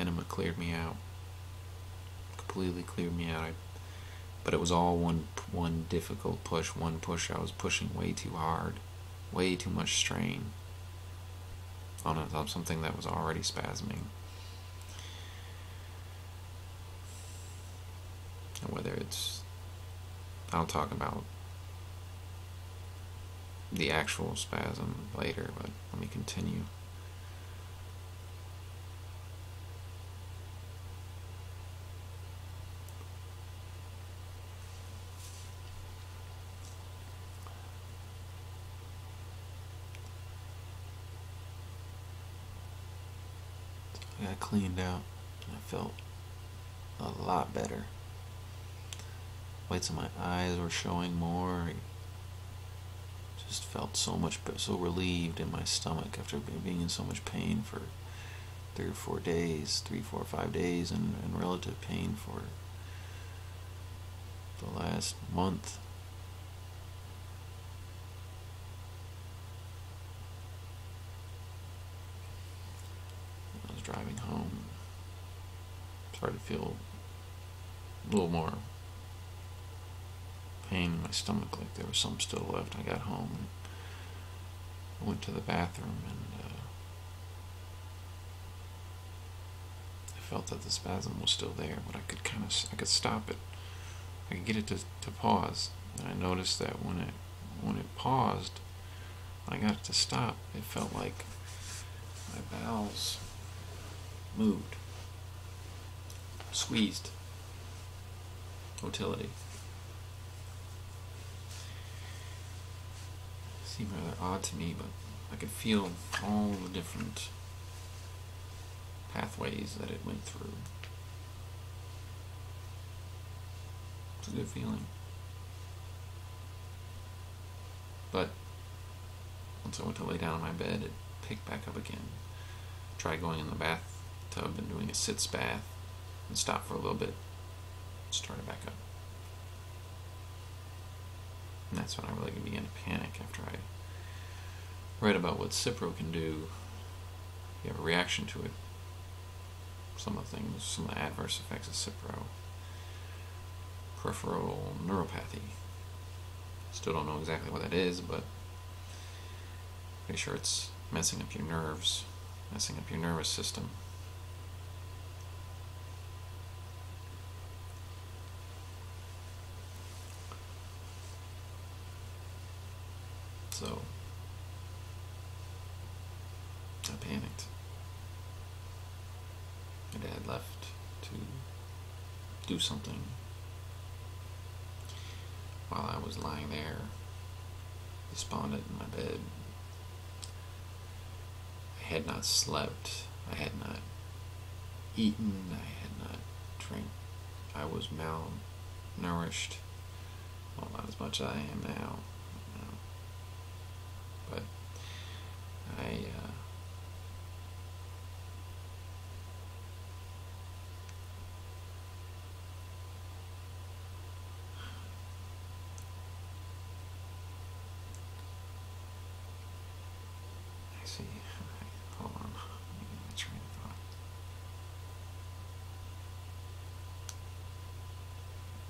enema cleared me out, completely cleared me out. But it was all one difficult push, one push. I was pushing way too hard, way too much strain on something that was already spasming. And whether it's, I'll talk about the actual spasm later, but let me continue. I got cleaned out and I felt a lot better. Whites of my eyes were showing more. I just felt so relieved in my stomach after being in so much pain for 3 or 4 days, 3, 4, or 5 days, and relative pain for the last month. I was driving home, started to feel a little more pain in my stomach, like there was some still left. I got home and I went to the bathroom, and I felt that the spasm was still there, but I could stop it. I could get it to pause, and I noticed that when it paused, when I got it to stop, it felt like my bowels moved, squeezed. Motility. Seemed rather odd to me, but I could feel all the different pathways that it went through. It's a good feeling. But once I went to lay down in my bed, it picked back up again. Tried going in the bathtub and doing a sitz bath, and stopped for a little bit, started back up. And that's when I really began to panic, after I read about what Cipro can do. You have a reaction to it. Some of the adverse effects of Cipro. Peripheral neuropathy. Still don't know exactly what that is, but pretty sure it's messing up your nerves, messing up your nervous system. So I panicked. My dad left to do something while I was lying there, despondent in my bed. I had not slept. I had not eaten. I had not drank. I was malnourished. Well, not as much as I am now. But I see. Hold on. Let me get my train of thought.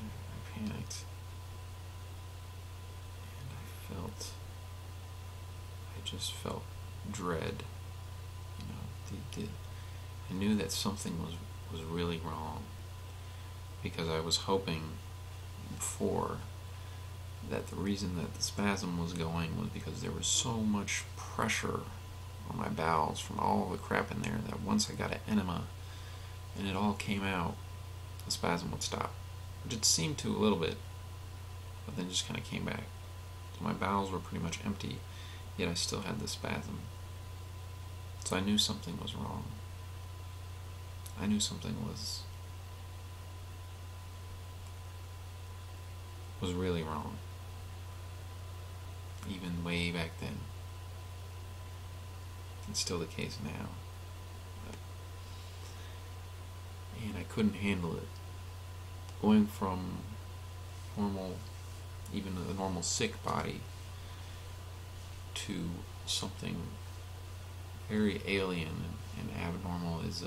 I panicked. And I just felt dread. I knew that something was really wrong, because I was hoping before that the reason that the spasm was going was because there was so much pressure on my bowels from all the crap in there that once I got an enema and it all came out, the spasm would stop. Which it seemed to a little bit, but then just kind of came back. So my bowels were pretty much empty, yet I still had the spasm. So I knew something was wrong. I knew something was really wrong, even way back then. It's still the case now. And I couldn't handle it. Going from normal, even the normal sick body, to something very alien and abnormal is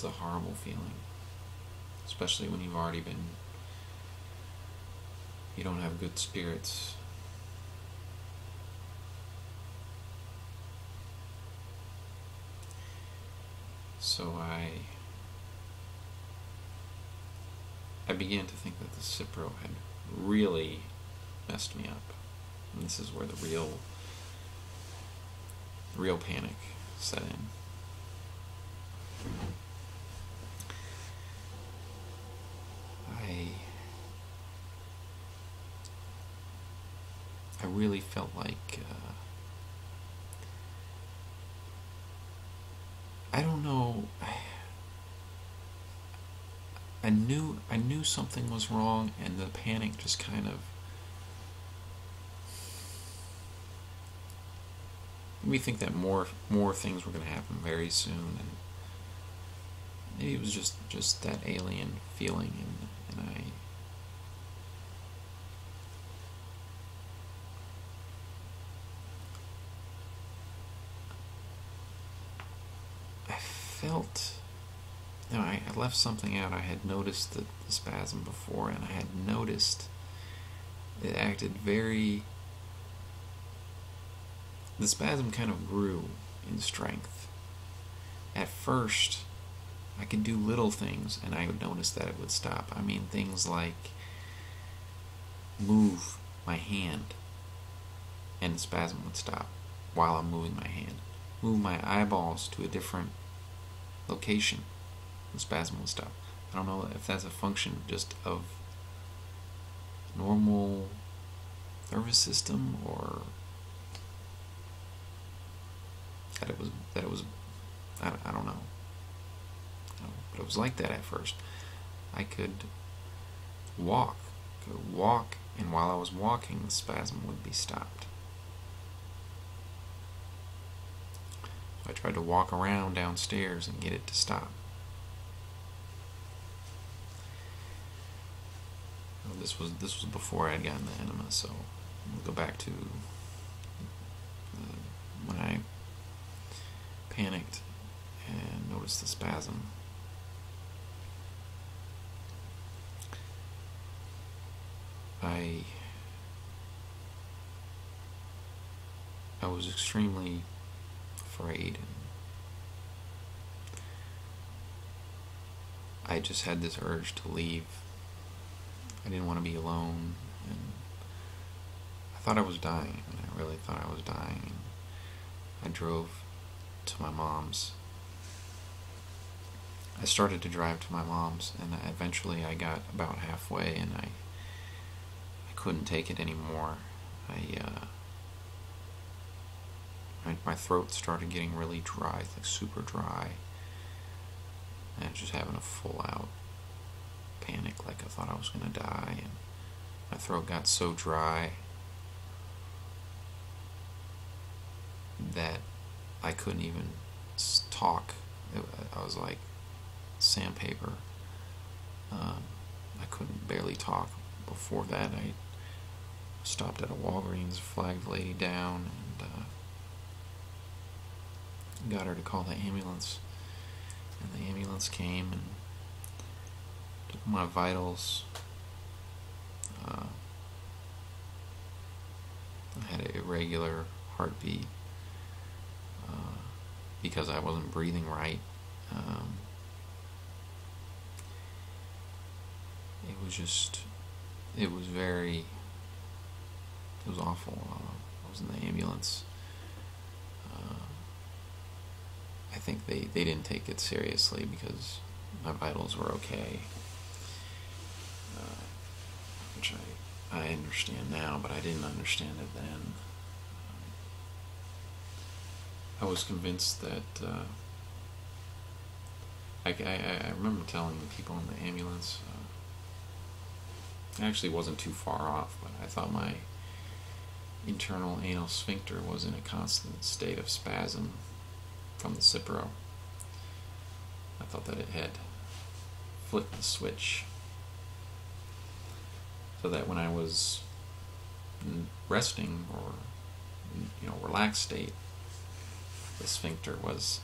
It's a horrible feeling, especially when you don't have good spirits. So I began to think that the Cipro had really messed me up. And this is where the real panic set in. I really felt like I don't know. I knew something was wrong, and the panic just kind of made me think that more things were going to happen very soon, and maybe it was just that alien feeling, and I felt. No, I left something out. I had noticed the spasm before, and I had noticed it acted very. The spasm kind of grew in strength. At first, I could do little things, and I would notice that it would stop. I mean, things like move my hand, and the spasm would stop while I'm moving my hand. Move my eyeballs to a different location, the spasm will stop. I don't know if that's a function just of normal nervous system, or that it was I don't know. But it was like that at first. I could walk, and while I was walking, the spasm would be stopped. So I tried to walk around downstairs and get it to stop. This was before I had gotten the enema, so we'll go back to when I panicked and noticed the spasm. I was extremely afraid, and I just had this urge to leave. I didn't want to be alone, and I thought I was dying, and I really thought I was dying. And I drove to my mom's. I started to drive to my mom's, and eventually I got about halfway, and I couldn't take it anymore. My throat started getting really dry, like super dry, and I was just having a full out panic, like I thought I was gonna die, and my throat got so dry that I couldn't even talk. I was like sandpaper. I couldn't barely talk. Before that, I stopped at a Walgreens, flagged the lady down, and got her to call the ambulance. And the ambulance came and took my vitals. I had an irregular heartbeat because I wasn't breathing right. It was awful. I was in the ambulance. I think they didn't take it seriously because my vitals were okay, which I understand now, but I didn't understand it then. I was convinced that I remember telling the people in the ambulance, I actually wasn't too far off, but I thought my internal anal sphincter was in a constant state of spasm from the Cipro. I thought that it had flipped the switch, so that when I was resting or relaxed state, the sphincter was